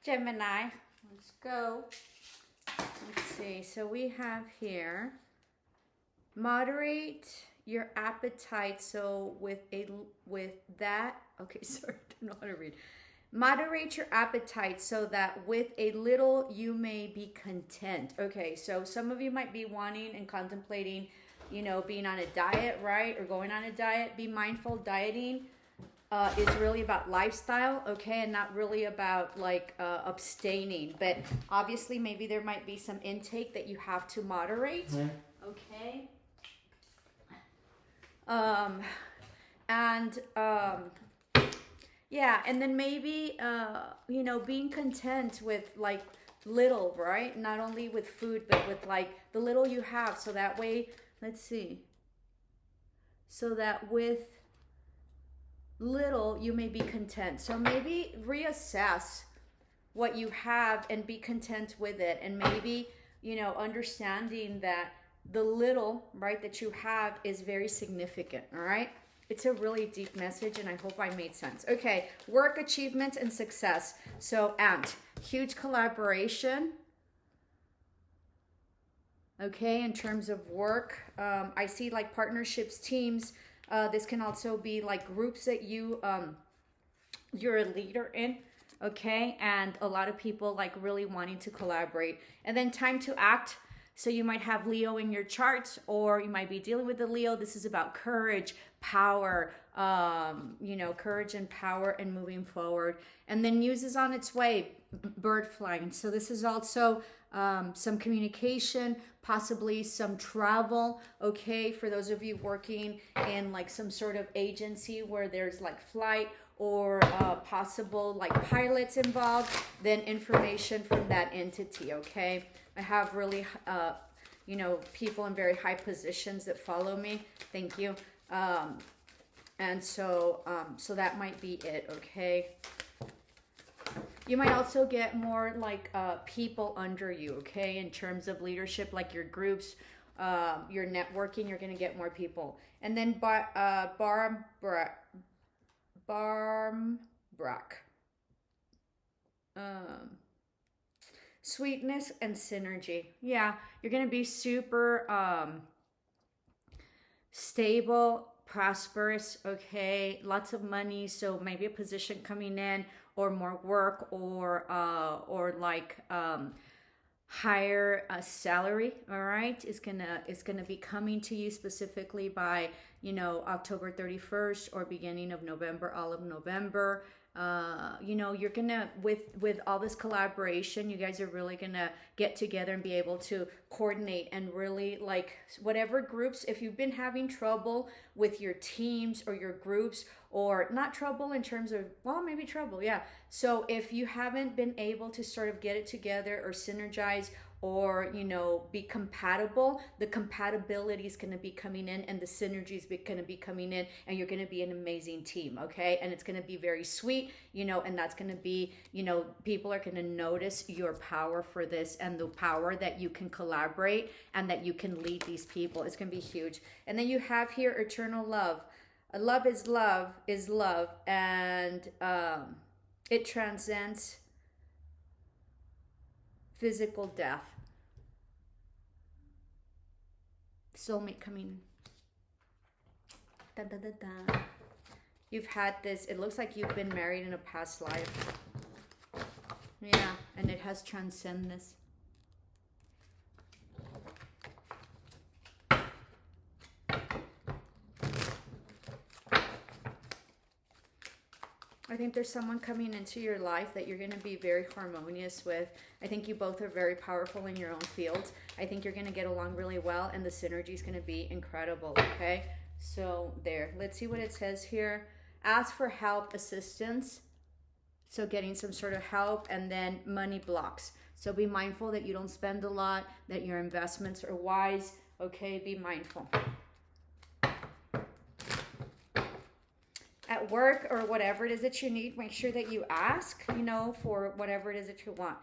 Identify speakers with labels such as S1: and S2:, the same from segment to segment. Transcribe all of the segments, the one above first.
S1: Gemini. Let's go. Let's see. So we have here, moderate your appetite. So with that, okay, sorry, I don't know how to read. Moderate your appetite so that with a little you may be content. Okay, so some of you might be wanting and contemplating, being on a diet, right? Or going on a diet. Be mindful, dieting is really about lifestyle, okay, and not really about like abstaining. But obviously, maybe there might be some intake that you have to moderate, okay. Yeah, and then maybe being content with like little, right? Not only with food, but with like the little you have. So that way, let's see. So that with little you may be content. So maybe reassess what you have and be content with it, and maybe understanding that the little, right, that you have is very significant. All right, it's a really deep message, and I hope I made sense. Okay, work, achievements, and success. So huge collaboration. Okay, in terms of work, I see like partnerships, teams. This can also be like groups that you're a leader in, okay? And a lot of people like really wanting to collaborate. And then time to act. So you might have Leo in your chart, or you might be dealing with the Leo. This is about courage, power, courage and power and moving forward. And then news is on its way, bird flying. So this is also some communication, possibly some travel, okay? For those of you working in like some sort of agency where there's like flight or possible like pilots involved, then information from that entity, okay? I have really, people in very high positions that follow me. Thank you. And so that might be it, okay? You might also get more like people under you, okay? In terms of leadership, like your groups, your networking, you're going to get more people. And then Barmbrook. Sweetness and synergy. Yeah, you're going to be super stable, prosperous, okay? Lots of money, so maybe a position coming in, or more work, or like higher salary, all right? It's gonna be coming to you specifically by October 31st or beginning of November, all of November. You're gonna, with all this collaboration, you guys are really gonna get together and be able to coordinate and really like whatever groups, if you've been having trouble with your teams or your groups, or not trouble in terms of, well, maybe trouble, yeah. So if you haven't been able to sort of get it together or synergize, or be compatible, the compatibility is going to be coming in, and the synergy is going to be coming in, and you're going to be an amazing team, okay? And it's going to be very sweet, and that's going to be, people are going to notice your power for this, and the power that you can collaborate and that you can lead these people. It's going to be huge. And then you have here eternal love. Love is love, and it transcends physical death. Soulmate coming. Da, da, da, da. You've had this, it looks like you've been married in a past life. Yeah, and it has transcended this. I think there's someone coming into your life that you're going to be very harmonious with. I think you both are very powerful in your own fields. I think you're going to get along really well, and the synergy is going to be incredible, okay? So there. Let's see what it says here. Ask for help, assistance. So getting some sort of help, and then money blocks. So be mindful that you don't spend a lot, that your investments are wise, okay? Be mindful. At work or whatever it is that you need, make sure that you ask, for whatever it is that you want.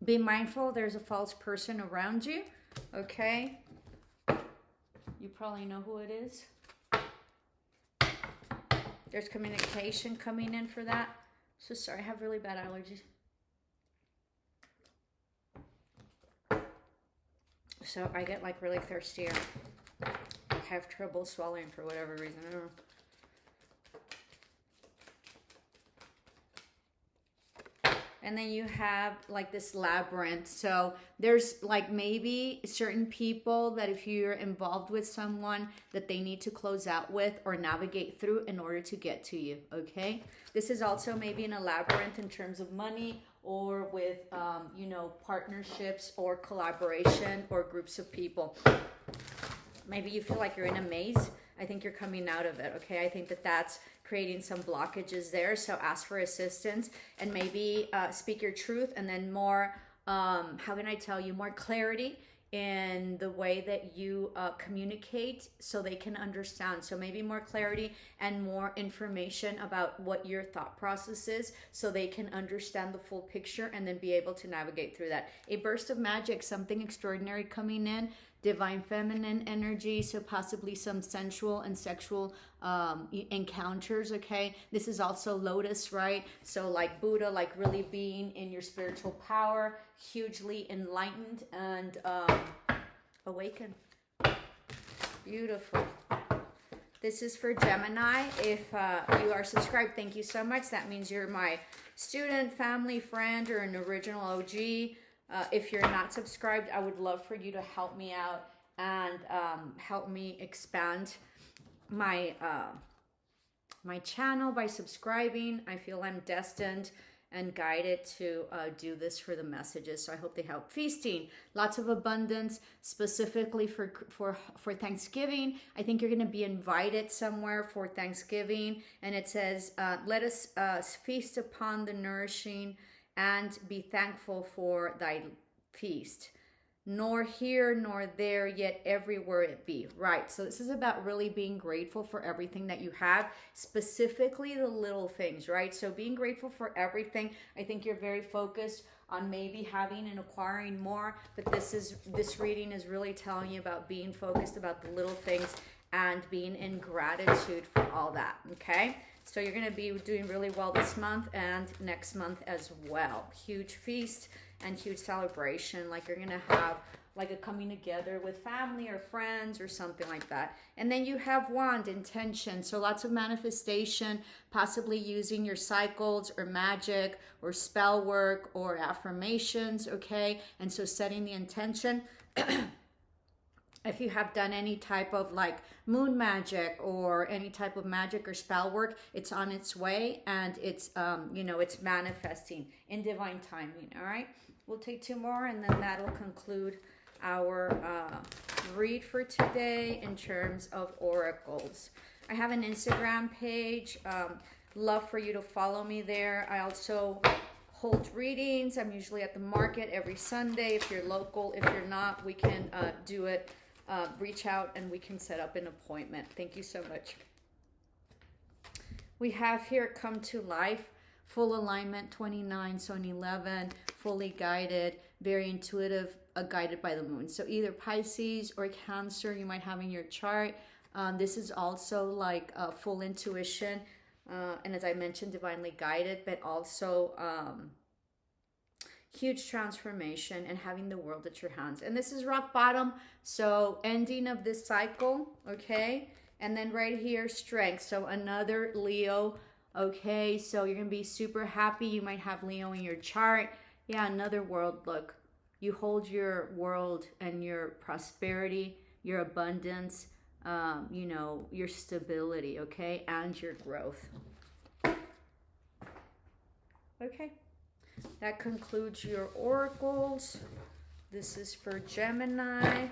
S1: Be mindful, there's a false person around you, okay? You probably know who it is. There's communication coming in for that. So sorry, I have really bad allergies. So I get like really thirsty. I have trouble swallowing for whatever reason. I don't know. And then you have like this labyrinth. So there's like maybe certain people that if you're involved with someone that they need to close out with or navigate through in order to get to you. Okay. This is also maybe in a labyrinth in terms of money or with, you know, partnerships or collaboration or groups of people. Maybe you feel like you're in a maze. I think you're coming out of it. Okay. I think that that's creating some blockages there. So ask for assistance and maybe speak your truth, and then more, how can I tell you, more clarity in the way that you communicate so they can understand. So maybe more clarity and more information about what your thought process is so they can understand the full picture and then be able to navigate through that. A burst of magic, something extraordinary coming in, divine feminine energy, so possibly some sensual and sexual encounters. Okay, this is also lotus, right? So like Buddha, like really being in your spiritual power, hugely enlightened and awakened. Beautiful. This is for Gemini. If you are subscribed, thank you so much. That means you're my student, family, friend, or an original OG. If you're not subscribed, I would love for you to help me out and help me expand my my channel by subscribing. I feel I'm destined and guided to do this for the messages, so I hope they help. Feasting, lots of abundance, specifically for Thanksgiving. I think you're going to be invited somewhere for Thanksgiving, and it says, "Let us feast upon the nourishing." And be thankful for thy feast, nor here nor there, yet everywhere it be. Right. So this is about really being grateful for everything that you have, specifically the little things, right? So being grateful for everything. I think you're very focused on maybe having and acquiring more, but this reading is really telling you about being focused about the little things and being in gratitude for all that. Okay. So you're going to be doing really well this month and next month as well. Huge feast and huge celebration. Like you're going to have like a coming together with family or friends or something like that. And then you have wand, intention. So lots of manifestation, possibly using your cycles or magic or spell work or affirmations. Okay. And so setting the intention. If you have done any type of like moon magic or any type of magic or spell work, it's on its way and it's, you know, it's manifesting in divine timing. All right. We'll take two more and then that'll conclude our read for today in terms of oracles. I have an Instagram page. Love for you to follow me there. I also hold readings. I'm usually at the market every Sunday. If you're local, if you're not, we can do it. Reach out and we can set up an appointment. Thank you so much. We have here Come to Life, full alignment 29, so an 11, fully guided, very intuitive, guided by the moon. So either Pisces or Cancer you might have in your chart. This is also like full intuition, and as I mentioned, divinely guided, but also huge transformation and having the world at your hands. And this is rock bottom, so ending of this cycle. Okay, and then right here, strength, so another Leo. Okay, so you're gonna be super happy. You might have Leo in your chart. Yeah, another world. Look, you hold your world and your prosperity, your abundance, you know, your stability. Okay, and your growth. Okay, that concludes your oracles. This is for Gemini.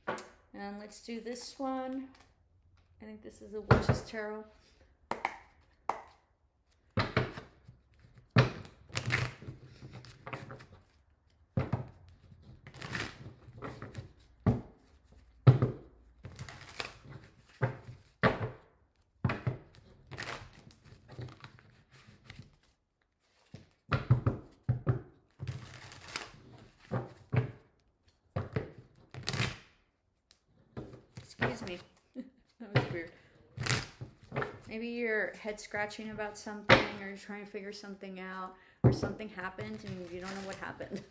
S1: And let's do this one. I think this is a Witch's Tarot. Excuse me. That was weird. Maybe you're head scratching about something, or you're trying to figure something out, or something happened and you don't know what happened.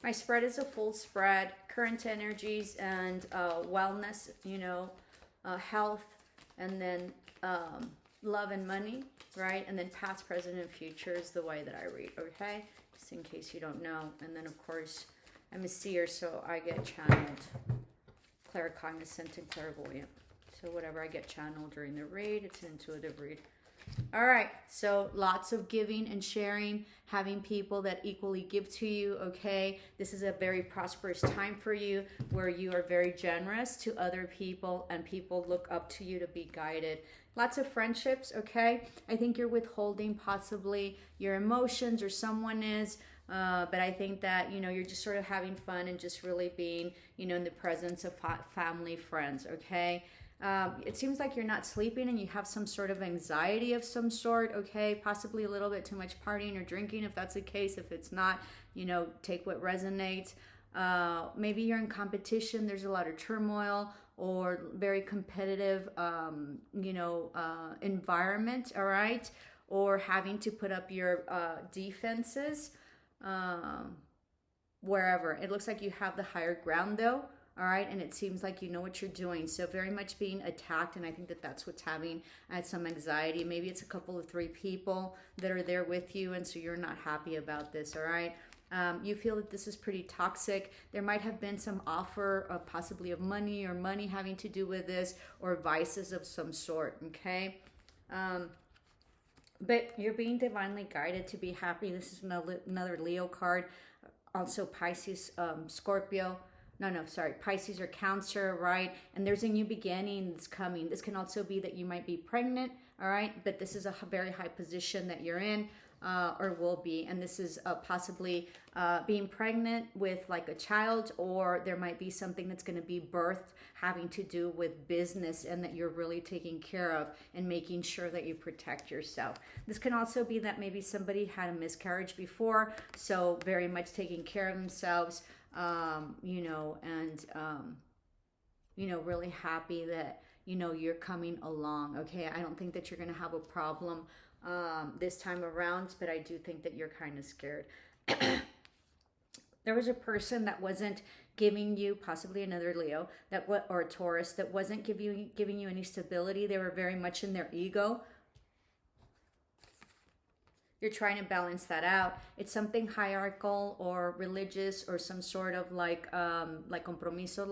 S1: My spread is a full spread. Current energies and wellness, health, and then love and money, right? And then past, present, and future is the way that I read, okay? Just in case you don't know. And then, of course, I'm a seer, so I get channeled, claircognizant, and clairvoyant. So whatever I get channeled during the read, it's an intuitive read. All right, so lots of giving and sharing, having people that equally give to you, okay? This is a very prosperous time for you where you are very generous to other people and people look up to you to be guided. Lots of friendships, okay? I think you're withholding possibly your emotions, or someone is, but I think that, you're just sort of having fun and just really being, in the presence of family, friends, okay? It seems like you're not sleeping and you have some sort of anxiety of some sort, okay? Possibly a little bit too much partying or drinking, if that's the case. If it's not, take what resonates. Maybe you're in competition. There's a lot of turmoil or very competitive, environment, all right? Or having to put up your defenses wherever. It looks like you have the higher ground, though. All right, and it seems like you know what you're doing. So very much being attacked, and I think that that's what's having some anxiety. Maybe it's a couple of 3 people that are there with you, and so you're not happy about this, all right? You feel that this is pretty toxic. There might have been some offer of possibly of money, or money having to do with this, or vices of some sort, okay? But you're being divinely guided to be happy. This is another Leo card. Also Pisces, Scorpio. Pisces or Cancer, right? And there's a new beginning that's coming. This can also be that you might be pregnant, all right? But this is a very high position that you're in, or will be. And this is possibly being pregnant with like a child, or there might be something that's going to be birthed having to do with business, and that you're really taking care of and making sure that you protect yourself. This can also be that maybe somebody had a miscarriage before, so very much taking care of themselves, really happy that, you're coming along, okay? I don't think that you're going to have a problem this time around, but I do think that you're kind of scared. There was a person that wasn't giving you, possibly another Leo, or a Taurus, that wasn't giving you any stability. They were very much in their ego. You're trying to balance that out. It's something hierarchical or religious, or some sort of like compromiso,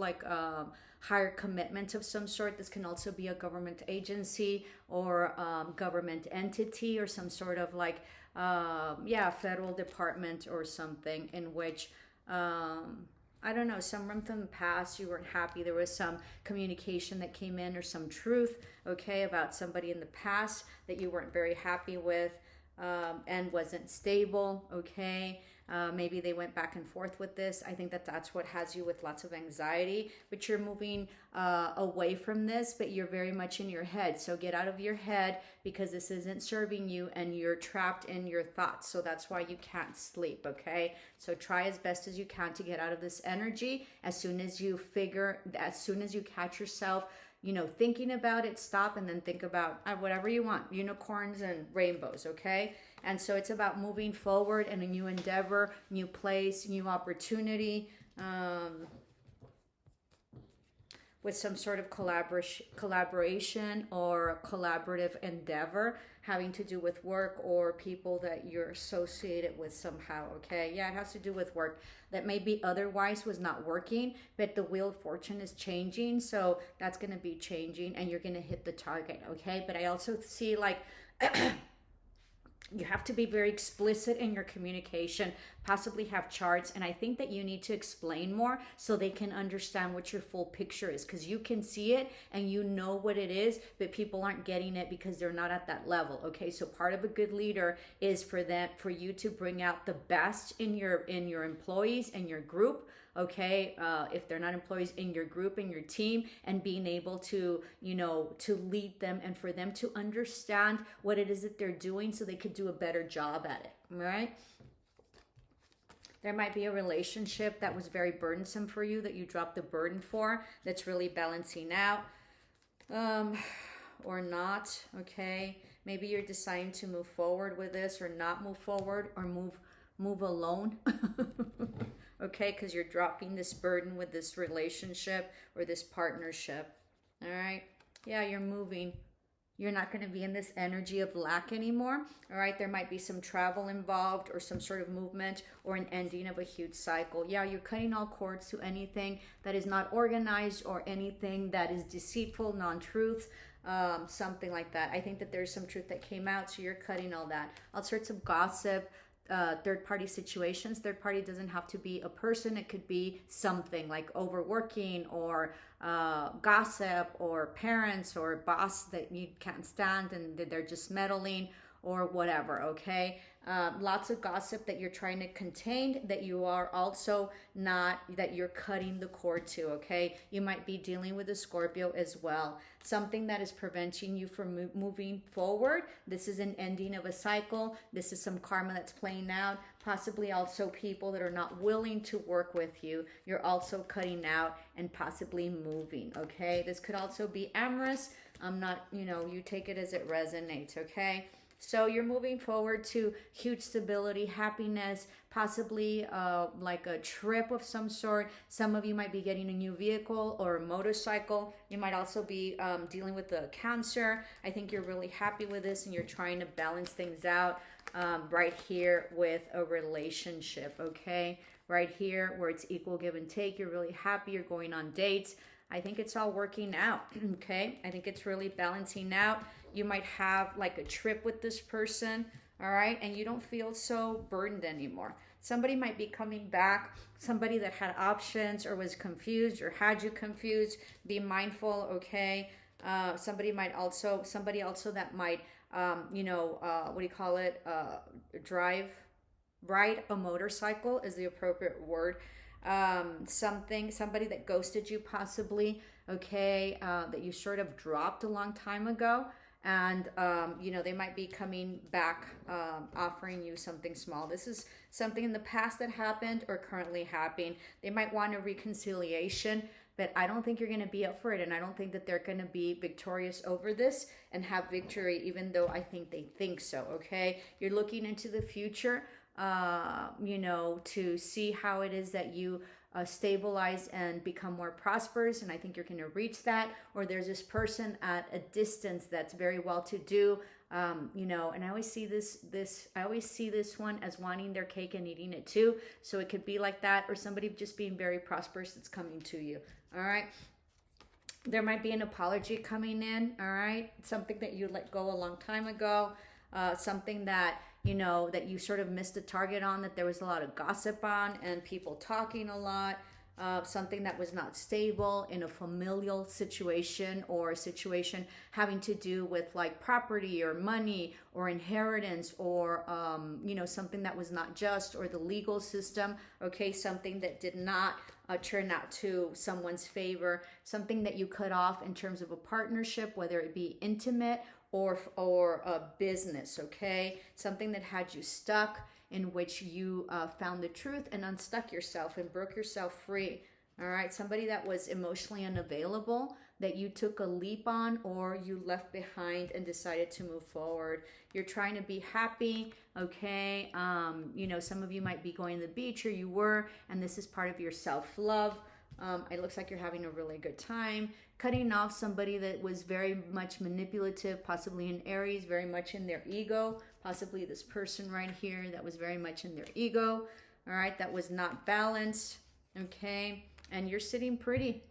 S1: higher commitment of some sort. This can also be a government agency, or government entity, or some sort of federal department or something, in which I don't know, someone from the past, you weren't happy. There was some communication that came in, or some truth, okay, about somebody in the past that you weren't very happy with. And wasn't stable, okay? Maybe they went back and forth with this. I think that that's what has you with lots of anxiety, but you're moving away from this, but you're very much in your head. So get out of your head, because this isn't serving you and you're trapped in your thoughts. So that's why you can't sleep, okay? So try as best as you can to get out of this energy. As soon as you catch yourself, thinking about it, stop, and then think about whatever you want, unicorns and rainbows, okay? And so it's about moving forward in a new endeavor, new place, new opportunity, with some sort of collaboration or collaborative endeavor having to do with work or people that you're associated with somehow, okay? Yeah, it has to do with work that maybe otherwise was not working, but the wheel of fortune is changing, so that's going to be changing and you're going to hit the target, okay? But I also see you have to be very explicit in your communication, possibly have charts, and I think that you need to explain more so they can understand what your full picture is, because you can see it and you know what it is, but people aren't getting it because they're not at that level, okay? So part of a good leader is for you to bring out the best in your employees and your group, okay? If they're not employees, in your group, in your team, and being able to, to lead them and for them to understand what it is that they're doing so they could do a better job at it, all right? There might be a relationship that was very burdensome for you that you dropped the burden for, that's really balancing out, or not, okay? Maybe you're deciding to move forward with this or not move forward, or move alone. Okay, because you're dropping this burden with this relationship or this partnership. All right, yeah, you're moving. You're not going to be in this energy of lack anymore. All right, there might be some travel involved or some sort of movement or an ending of a huge cycle. Yeah, you're cutting all cords to anything that is not organized or anything that is deceitful, non-truth, something like that. I think that there's some truth that came out, so you're cutting all that. All sorts of gossip, third-party situations. Third party doesn't have to be a person. It could be something like overworking or gossip, or parents or boss that you can't stand and they're just meddling or whatever, okay? Lots of gossip that you're trying to contain, that you are also not, that you're cutting the cord to, okay? You might be dealing with a Scorpio as well. Something that is preventing you from moving forward. This is an ending of a cycle. This is some karma that's playing out. Possibly also people that are not willing to work with you. You're also cutting out and possibly moving, okay? This could also be amorous. I'm not, you take it as it resonates, okay? So you're moving forward to huge stability, happiness, possibly like a trip of some sort. Some of you might be getting a new vehicle or a motorcycle. You might also be dealing with the Cancer. I think you're really happy with this and you're trying to balance things out right here with a relationship, okay? Right here where it's equal give and take. You're really happy. You're going on dates. I think it's all working out, okay? I think it's really balancing out. You might have like a trip with this person, all right? And you don't feel so burdened anymore. Somebody might be coming back, somebody that had options or was confused or had you confused. Be mindful, okay? Somebody also that might, what do you call it? Ride a motorcycle is the appropriate word. Somebody that ghosted you possibly, okay, that you sort of dropped a long time ago. And, they might be coming back, offering you something small. This is something in the past that happened or currently happening. They might want a reconciliation, but I don't think you're going to be up for it. And I don't think that they're going to be victorious over this and have victory, even though I think they think so, okay? You're looking into the future, to see how it is that you stabilize and become more prosperous, and I think you're going to reach that. Or there's this person at a distance that's very well to do, and I always see this one as wanting their cake and eating it too. So it could be like that, or somebody just being very prosperous that's coming to you. All right. There might be an apology coming in. All right. Something that you let go a long time ago. Something that that you sort of missed the target on, that there was a lot of gossip on and people talking a lot, something that was not stable in a familial situation, or a situation having to do with like property or money or inheritance, or, something that was not just, or the legal system, okay, something that did not turn out to someone's favor, something that you cut off in terms of a partnership, whether it be intimate or a business, okay? Something that had you stuck, in which you found the truth and unstuck yourself and broke yourself free, all right? Somebody that was emotionally unavailable, that you took a leap on, or you left behind and decided to move forward. You're trying to be happy, okay? Some of you might be going to the beach, or you were, and this is part of your self-love. It looks like you're having a really good time. Cutting off somebody that was very much manipulative, possibly in Aries, very much in their ego. Possibly this person right here that was very much in their ego. All right, that was not balanced. Okay, and you're sitting pretty.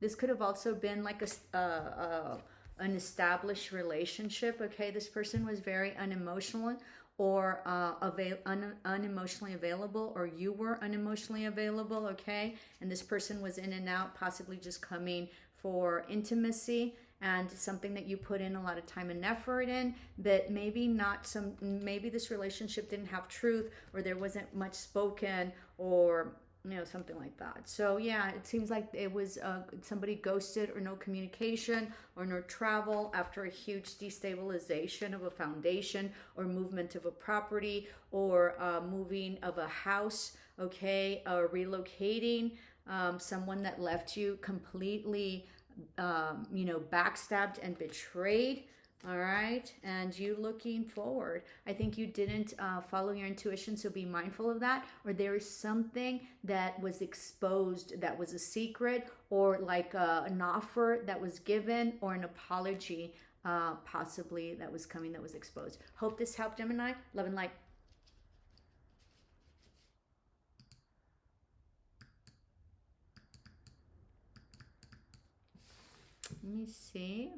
S1: This could have also been like an established relationship. Okay, this person was very unemotional, or unemotionally available, or you were unemotionally available, okay? And this person was in and out, possibly just coming for intimacy and something that you put in a lot of time and effort in, but maybe this relationship didn't have truth, or there wasn't much spoken, or something like that. So yeah, it seems like it was somebody ghosted, or no communication, or no travel after a huge destabilization of a foundation, or movement of a property, or moving of a house, okay, relocating, someone that left you completely, backstabbed and betrayed. All right, and you looking forward. I think you didn't follow your intuition, so be mindful of that. Or there is something that was exposed that was a secret, or like an offer that was given, or an apology possibly that was coming that was exposed. Hope this helped, Gemini. Love and light. Let me see.